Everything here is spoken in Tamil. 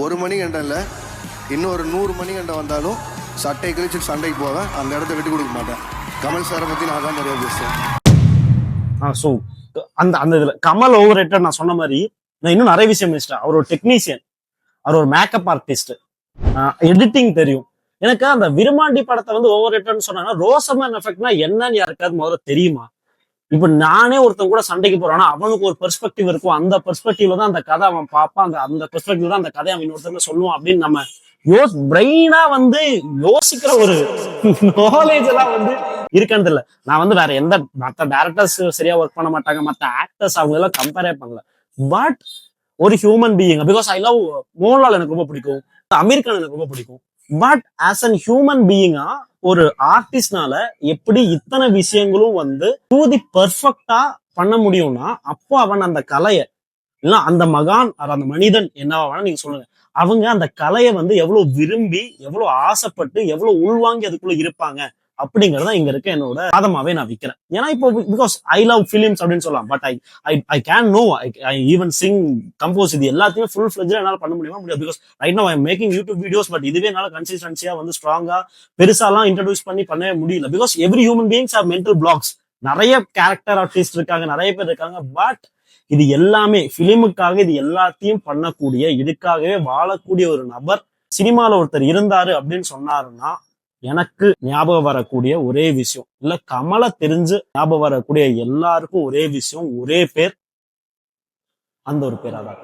1 மணி கண்டம் இல்லை, இன்னொரு 100 மணி கண்டம் வந்தாலும் சட்டை கழிச்சு சண்டைக்கு போவேன், அந்த இடத்த விட்டு கொடுக்க மாட்டேன். கமல் சாரை பற்றி நான் தான் நிறைய பேசுவேன். ஸோ அந்த அந்த இதில் கமல் ஓவர் ரேட்டட் நான் சொன்ன மாதிரி நான் இன்னும் நிறைய விஷயம் பேசிட்டேன். அவர் ஒரு டெக்னீஷியன், அவர் ஒரு மேக்கப் ஆர்டிஸ்ட், எடிட்டிங் தெரியும். எனக்கு அந்த விருமாண்டி படத்தை வந்து ஓவர் ரேட்டட்னு சொன்னாங்கன்னா ரோசமன் எஃபெக்ட்னா என்னன்னு யாருக்காவது முதல்ல தெரியுமா? இப்ப நானே ஒருத்தன் கூட சண்டைக்கு போறானா அவனுக்கு ஒரு பெர்ஸ்பெக்டிவ் இருக்கும், அந்த பெர்ஸ்பெக்டிவ்ல தான் அந்த கதை அவன் பார்ப்பான், அந்த பெர்ஸ்பெக்டிவ் தான் அந்த கதையை அவன் இன்னொருத்தர் சொல்லுவான் அப்படின்னு நம்ம பிரெயினா வந்து யோசிக்கிற ஒரு நாலேஜ் எல்லாம் வந்து இருக்கறது இல்ல. நான் வந்து வேற எந்த மற்ற டேரக்டர்ஸ் சரியா ஒர்க் பண்ண மாட்டாங்க, மற்ற ஆக்டர்ஸ் அவங்க எல்லாம் கம்பேரே பண்ணல. பட் ஒரு human being, because I love Mohanlal எனக்கு ரொம்ப பிடிக்கும், அமீர் கான் எனக்கு ரொம்ப பிடிக்கும். பட் ஆஸ் அன் ஹியூமன் பீயிங்கா ஒரு ஆர்டிஸ்ட்னால எப்படி இத்தனை விஷயங்களும் வந்து டூ தி பெர்ஃபெக்டா பண்ண முடியும்னா அப்போ அவன் அந்த கலையை இல்ல அந்த மகான் அந்த மனிதன் என்னவா வேணா நீங்க சொல்லுங்க, அவங்க அந்த கலையை வந்து எவ்வளவு விரும்பி எவ்வளவு ஆசைப்பட்டு எவ்வளவு உள்வாங்கி அதுக்குள்ள இருப்பாங்க அப்படிங்கறத இங்க இருக்க என்னோட வாதமாவே நான் விக்கிறேன். ஏன்னா இப்போ பிகாஸ் ஐ லவ் பிலிம்ஸ் அப்படின்னு சொல்லலாம், but I can no I even sing compose, இது எல்லாத்தையுமே ஃபுல் ஃபிளெஜ்டா என்னால பண்ண முடியுமா முடியாது. Because right now I am making YouTube videos, but இதுவே என்னால கன்சிஸ்டன்சியா வந்து ஸ்ட்ராங்கா பெருசாலாம் இன்ட்ரடியூஸ் பண்ணவே முடியல. Because every human beings have mental blocks. நிறைய கேரக்டர் ஆர்டிஸ்ட் இருக்காங்க, நிறைய பேர் இருக்காங்க. பட் இது எல்லாமே பிலிமுக்காக இது எல்லாத்தையும் பண்ணக்கூடிய, இதுக்காகவே வாழக்கூடிய ஒரு நபர் சினிமால ஒருத்தர் இருந்தாரு அப்படின்னு சொன்னாருன்னா எனக்கு ஞாபகம் வரக்கூடிய ஒரே விஷயம், இல்ல கமலை தெரிஞ்சு ஞாபகம் வரக்கூடிய எல்லாருக்கும் ஒரே விஷயம், ஒரே பேர், அந்த ஒரு பேராதான்